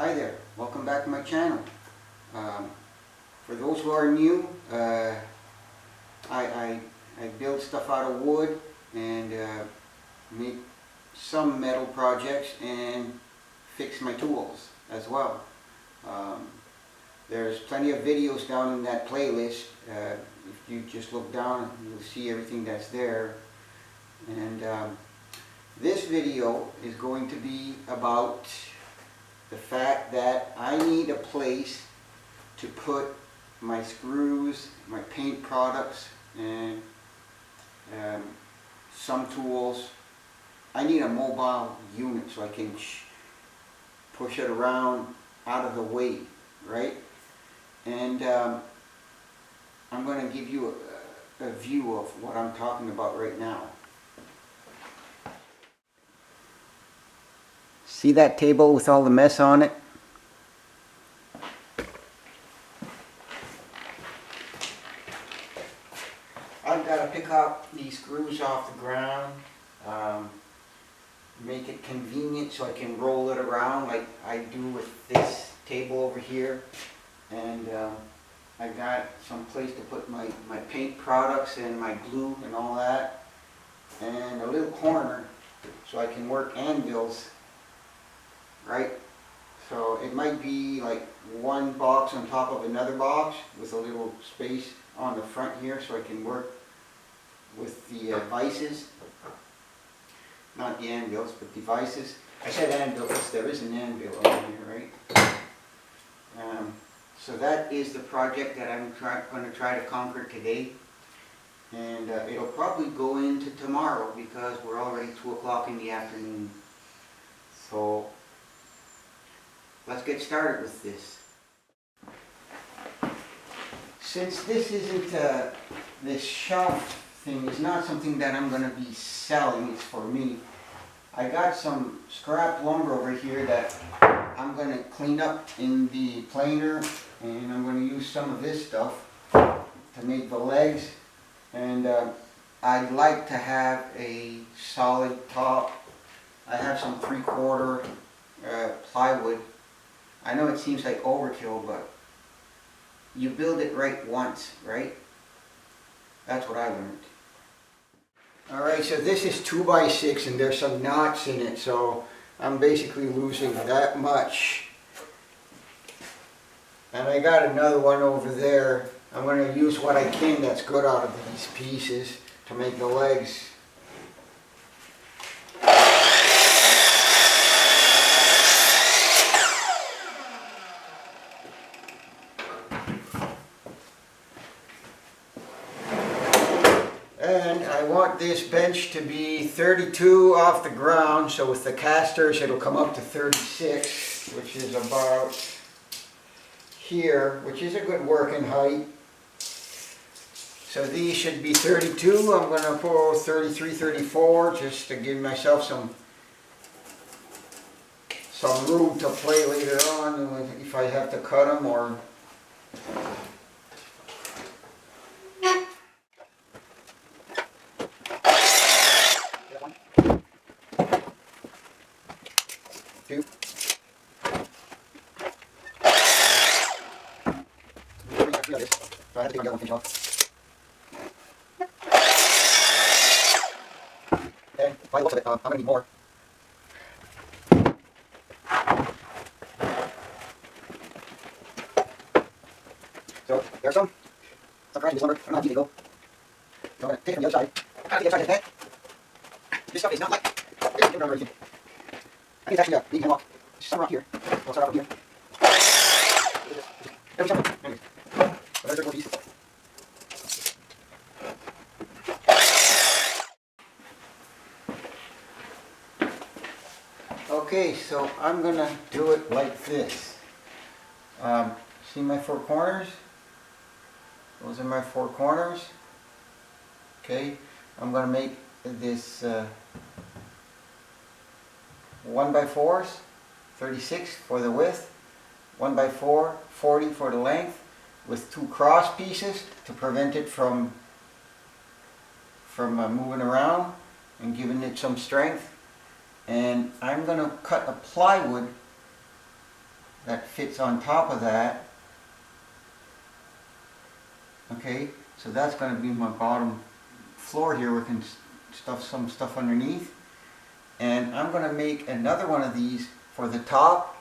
Hi there, welcome back to my channel. For those who are new, I build stuff out of wood and make some metal projects and fix my tools as well. There's plenty of videos down in that playlist. If you just look down, you'll see everything that's there. And this video is going to be about the fact that I need a place to put my screws, my paint products, and some tools. I need a mobile unit so I can push it around out of the way, right? And I'm going to give you a view of what I'm talking about right now. See that table with all the mess on it? I've got to pick up these screws off the ground, make it convenient so I can roll it around like I do with this table over here. And I got some place to put my paint products and my glue and all that. And a little corner so I can work anvils. Right? So it might be like one box on top of another box with a little space on the front here so I can work with the vices. Not the anvils, but the vices. I said anvils, there is an anvil on here, right? So that is the project that I'm going to try to conquer today. And it'll probably go into tomorrow because we're already 2 o'clock in the afternoon. So let's get started with this. Since this isn't, this shelf thing is not something that I'm going to be selling, it's for me. I got some scrap lumber over here that I'm going to clean up in the planer, and I'm going to use some of this stuff to make the legs. And I'd like to have a solid top. I have some 3/4 plywood. I know it seems like overkill, but you build it right once, right? That's what I learned. Alright, so this is 2x6 and there's some knots in it, so I'm basically losing that much. And I got another one over there. I'm going to use what I can that's good out of these pieces to make the legs. And I want this bench to be 32 off the ground, so with the casters it'll come up to 36, which is about here, which is a good working height. So these should be 32. I'm going to pull 33, 34 just to give myself some room to play later on if I have to cut them or... Two. So I have to take my one off. Okay, by the looks of it, I'm going to need more. So there's some grinding lumber. I don't know how deep they go. So I'm going to take it from the other side. I have to get the other side of that. This stuff is not like this is or anything. I think it's actually a big walk. There's some rock here. We'll start off here. There's something. Anyways. So there's a piece. Okay, so I'm going to do it like this. See my 4 corners? Those are my 4 corners. Okay, I'm going to make this 1x4s, 36 for the width, 1x4, 40 for the length, with 2 cross pieces to prevent it from moving around and giving it some strength. And I'm going to cut a plywood that fits on top of that. Okay, so that's going to be my bottom floor here. We can stuff some stuff underneath. And I'm going to make another one of these for the top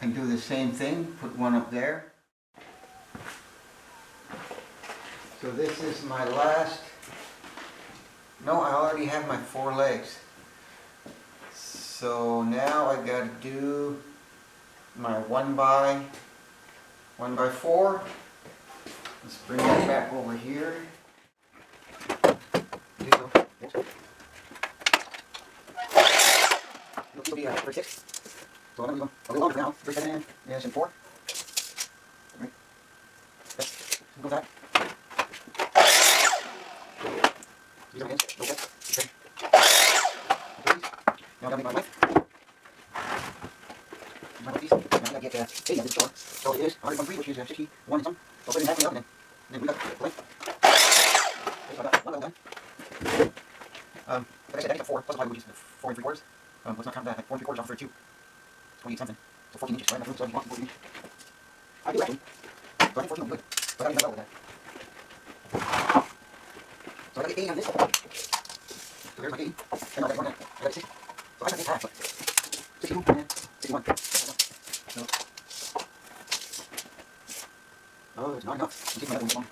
and do the same thing, put one up there. So this is my last, no, I already have my 4 legs. So now I got to do my 1x4. Let's bring that back over here. This will be 36. So I'm going to go a little longer now. 37 and yes, and 4. Right. Yes. Go that. These are hands. Okay. Okay. Now I'm going to make my length. My length piece. Now I'm going to get 80 on this store. So it is 113, which is 61 and some. So I'll put it in half in the oven and then we got the length. Okay, so I got one level done. Like I said, I need a 4 plus a plywood, which is 4 3/4. Let's not count that. Like 4 3/4 off 32. 28 something. So 14 inches. So I have enough room, so I want 14 inches. I do actually. So I think 14 will be good. But I don't even know with that. So I got 80 on this. So there's my 80. And I got 1 I got 60. So I got this half, but 62 and 61. So. Oh, it's not enough. I'm taking my other one.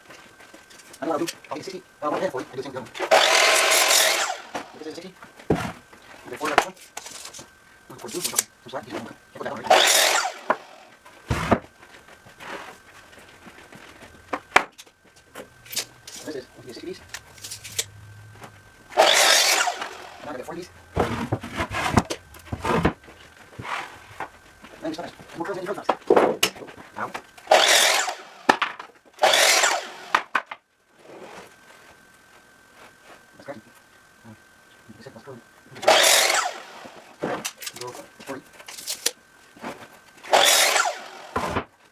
I know what I'll do. I'll take 60. I'll go ahead for it. I do the same thing. This is 60. You get 40 on this one. 42. Some slack. Can't put that on right now. This is 60 piece. Now I get 40 piece. And it's nice. More curves in your curves. Ow. That's crazy. Let's go. Go 40.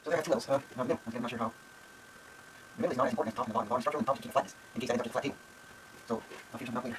So there I have 2 levels. Now the middle. I'm not sure how. The middle is not as important as the top and the bottom. The bottom structure and the top to keep the flatness in case I end up with a flat table. So I'll figure something out later.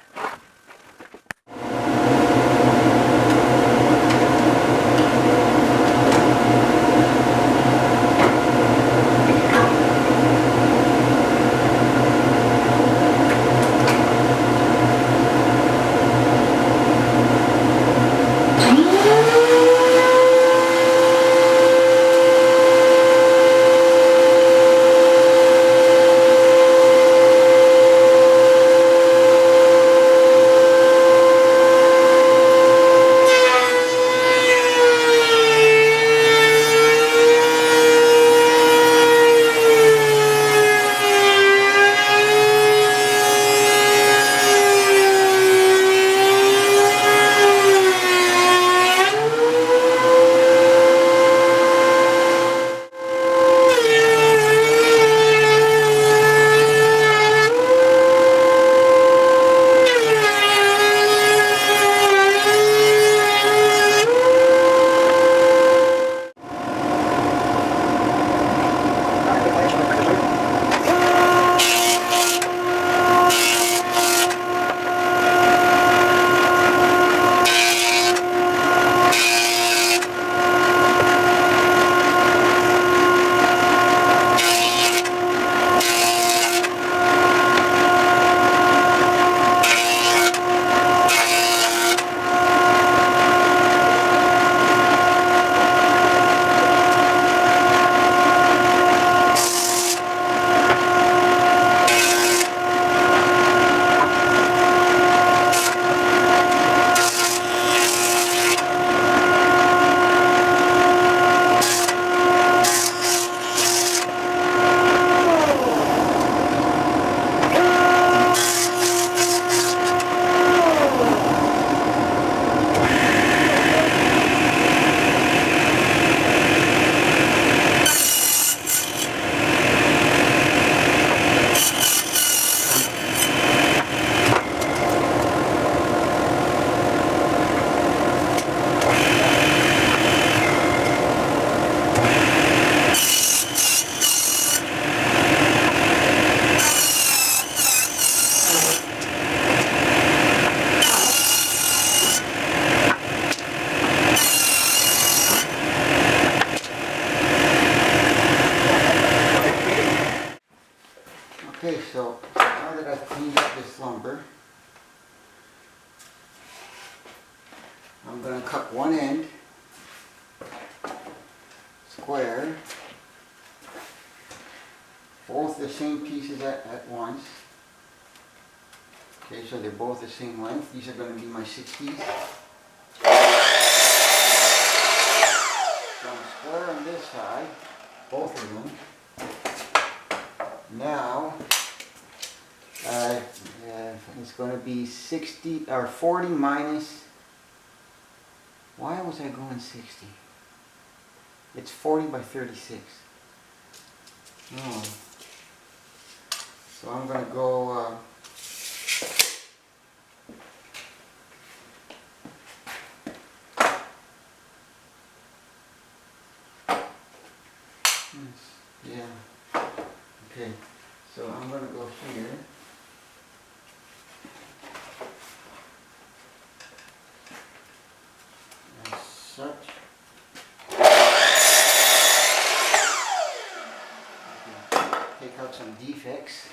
cut one end square, both the same pieces at once. Okay, so they're both the same length. These are going to be my 60s. So I'm square on this side, both of them. Now, it's going to be 60 or 40 minus. Why was I going 60? It's 40 by 36. No. So I'm going to go. Yeah. Okay. So I'm going to go here. As such. Take out some defects.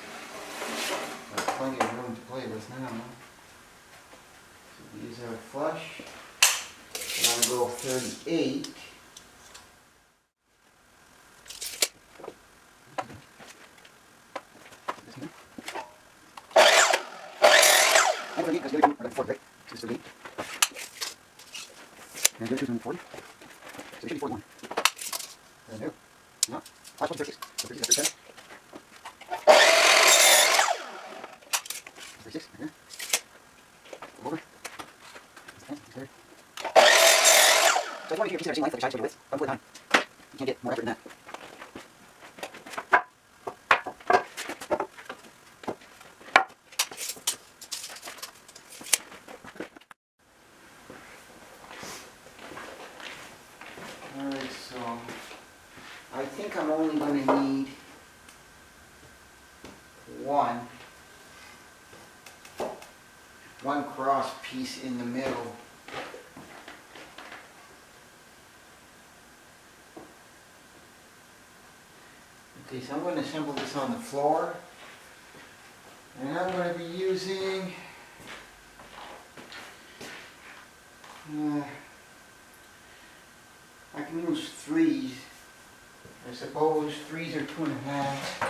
Got plenty of room to play with now. So these are flush. I'm going to go 38. And 38, that's good. I got 40, right? So it's 38. And the other two is 40. So it should be 41. And there. No. Last one 36. So 36 after 10. 36, right here. Go over. 10, there. So I just want to keep your piece of same length, like the size of your width, 1 foot at a time. You can't get more effort than that. Alright, so I think I'm only going to need one cross piece in the middle. Okay, so I'm going to assemble this on the floor, and I'm going to be using I can use 3s. I suppose 3s are 2.5.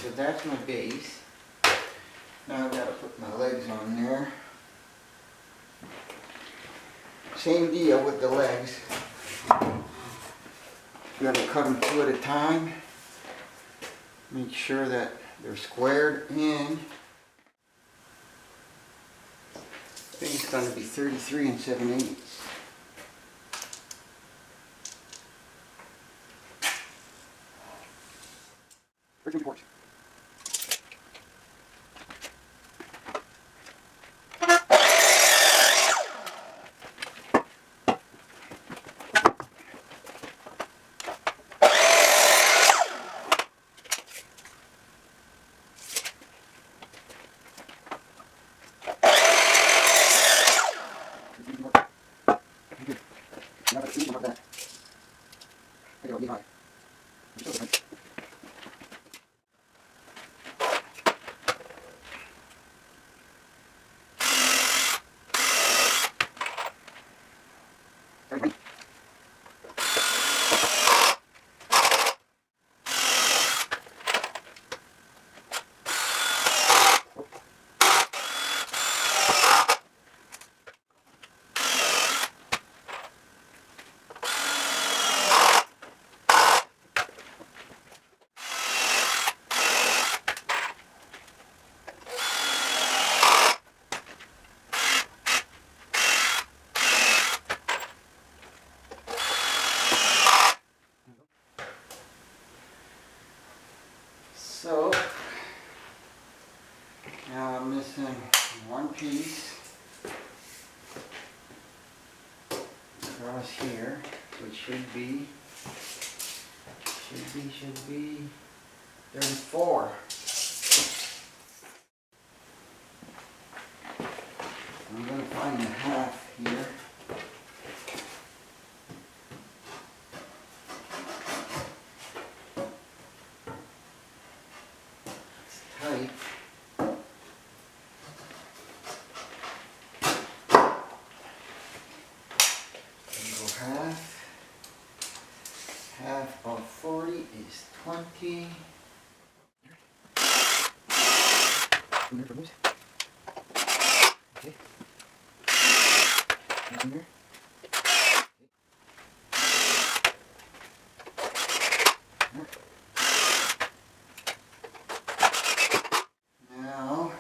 So that's my base. Now I've got to put my legs on there. Same deal with the legs. You got to cut them 2 at a time. Make sure that they're squared in. I think it's going to be 33 7/8. 3/4. So now I'm missing one piece across here, which should be 34. I'm going to find the half here. It's tight. Half of 40 is 20. Okay. Here. Now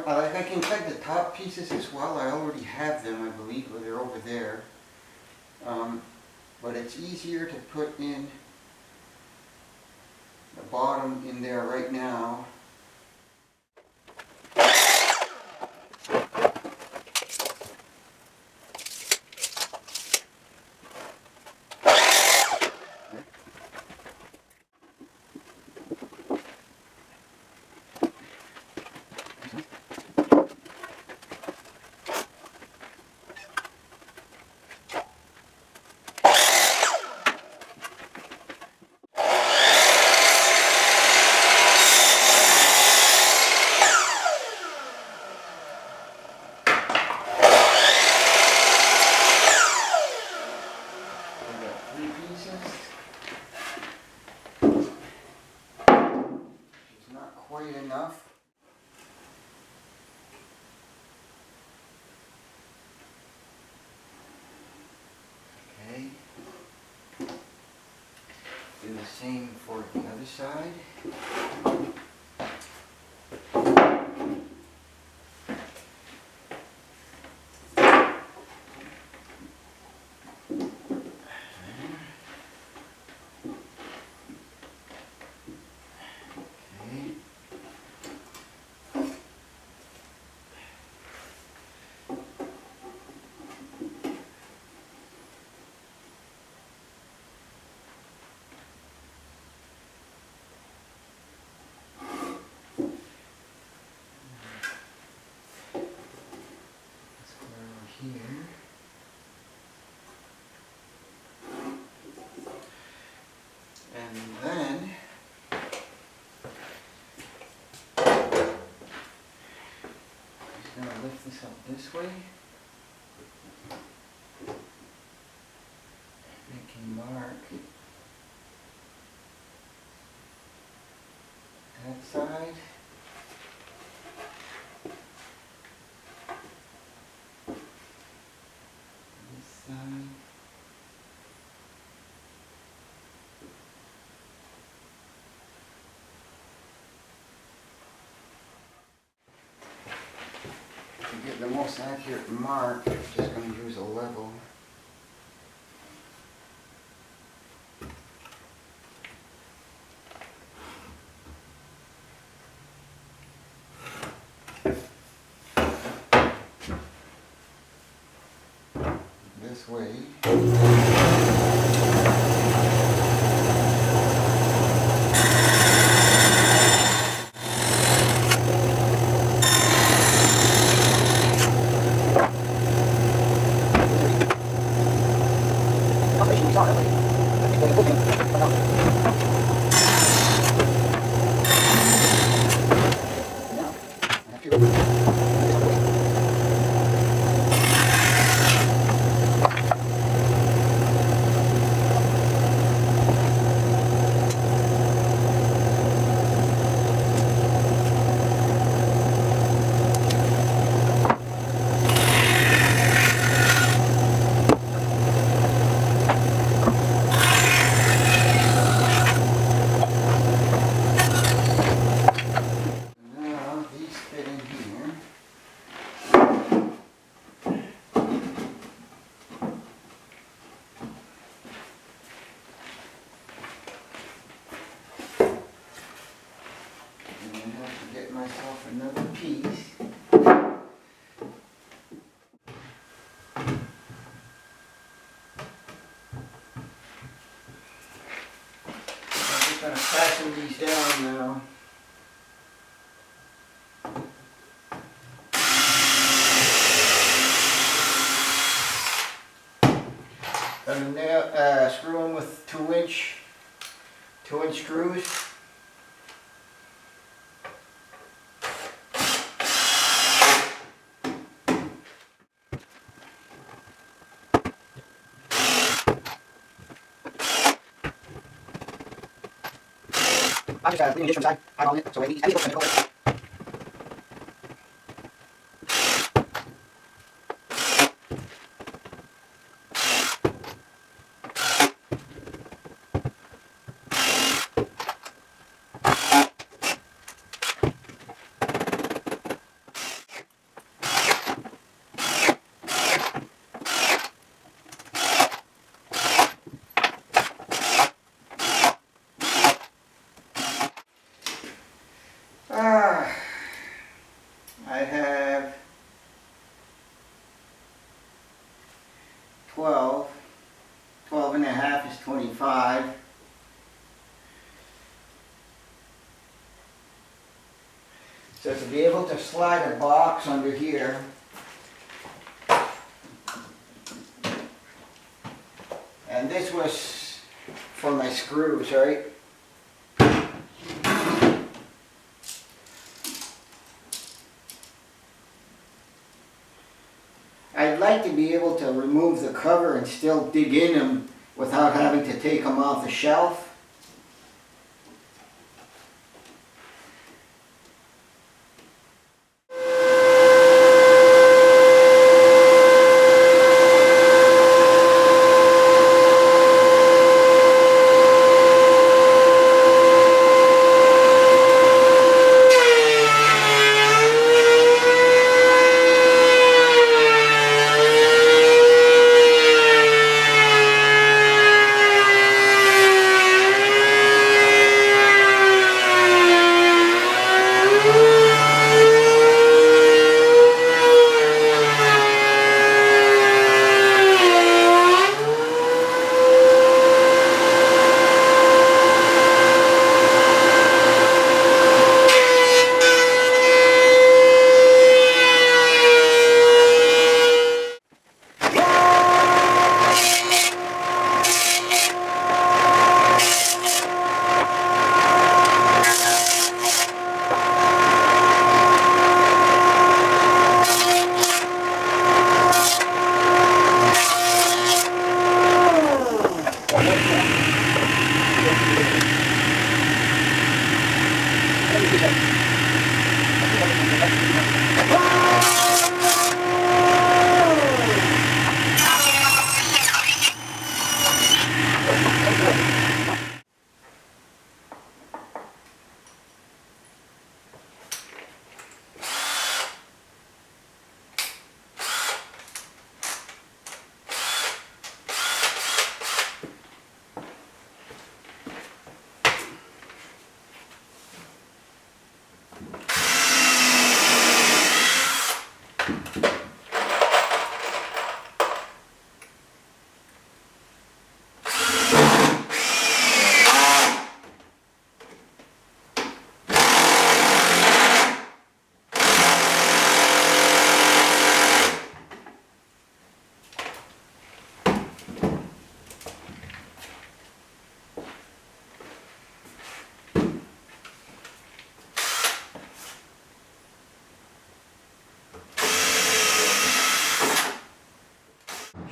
I can cut the top pieces as well. I already have them, I believe, but they're over there. But it's easier to put in the bottom in there right now. Enough. Okay. Do the same for the other side. Here. And then just going to lift this up this way. Make a mark that side. To get the most accurate mark, I'm just going to use a level. This way. Gonna fasten these down now. Gonna screw them with 2-inch screws. I'm just leaving this from the side, eyeballing it, so maybe it's going to go. I have 12 and a half is 25. So to be able to slide a box under here, and this was for my screws, right? I'd like to be able to remove the cover and still dig in them without having to take them off the shelf.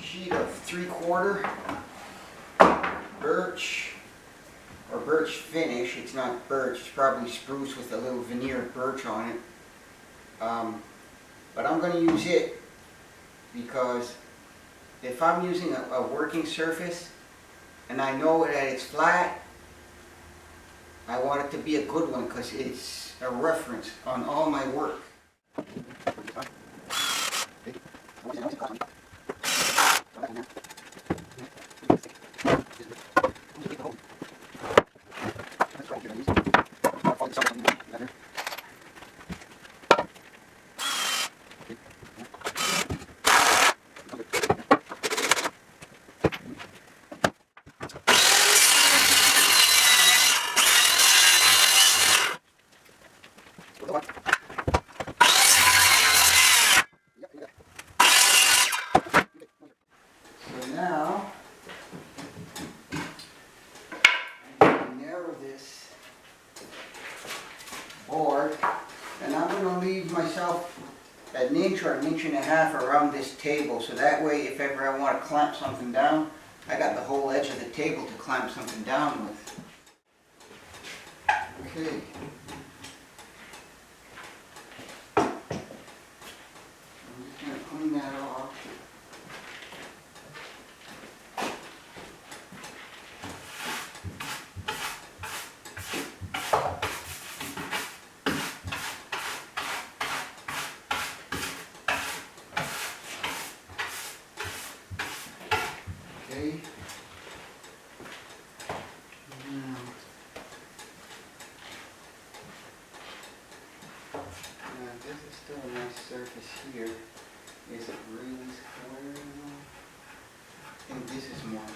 Sheet of 3/4 birch, or birch finish. It's not birch, it's probably spruce with a little veneer of birch on it. But I'm going to use it because if I'm using a working surface and I know that it's flat, I want it to be a good one because it's a reference on all my work. inch or an inch and a half around this table, so that way if ever I want to clamp something down, I got the whole edge of the table to clamp something down with. Okay. I'm just going to clean that off. Okay. Now this is still a nice surface here. Is it really square enough? I think this is more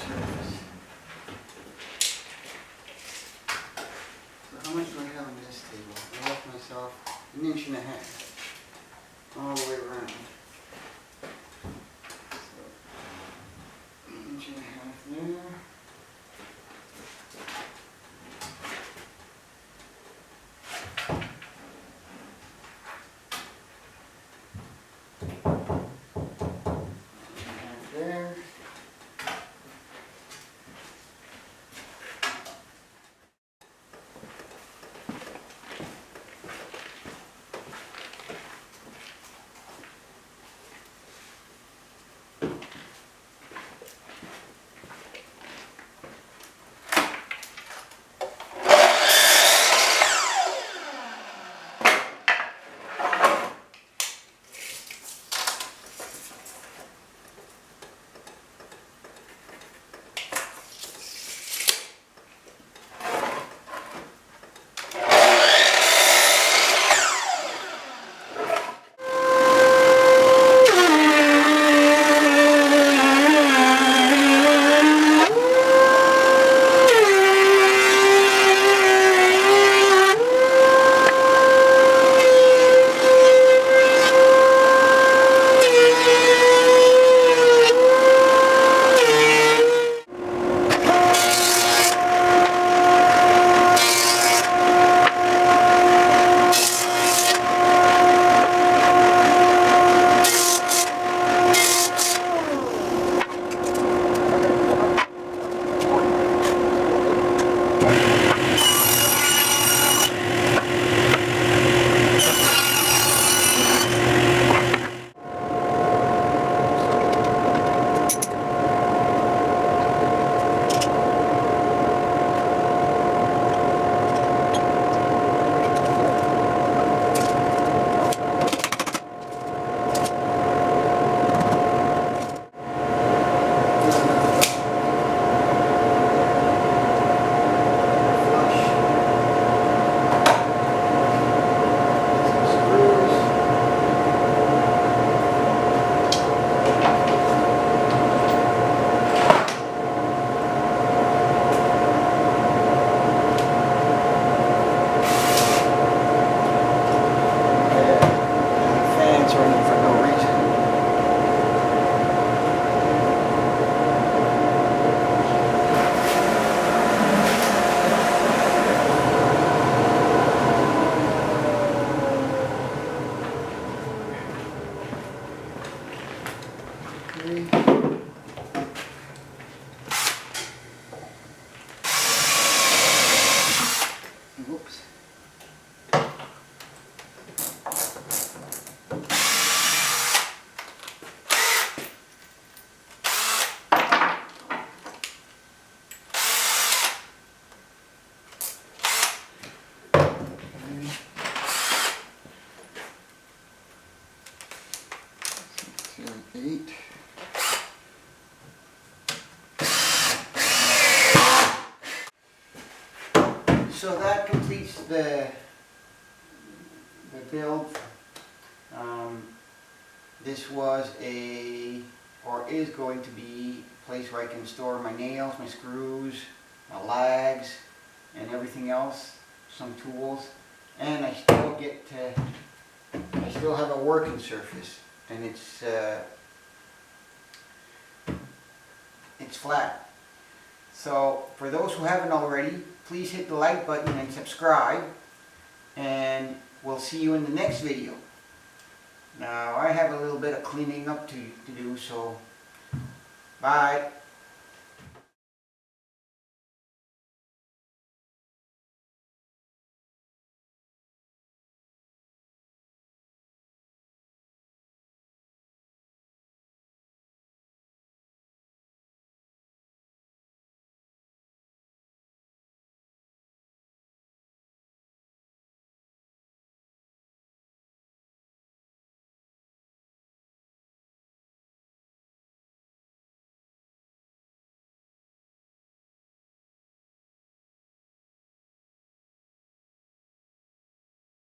surface. So how much do I have on this table? I left myself an inch and a half all the way around. Inch and a half there. And there. Whoops. Eight. So that completes the build. This was or is going to be a place where I can store my nails, my screws, my lags, and everything else, some tools. And I still have a working surface, and it's flat. So for those who haven't already, please hit the like button and subscribe. And we'll see you in the next video. Now I have a little bit of cleaning up to do, so bye.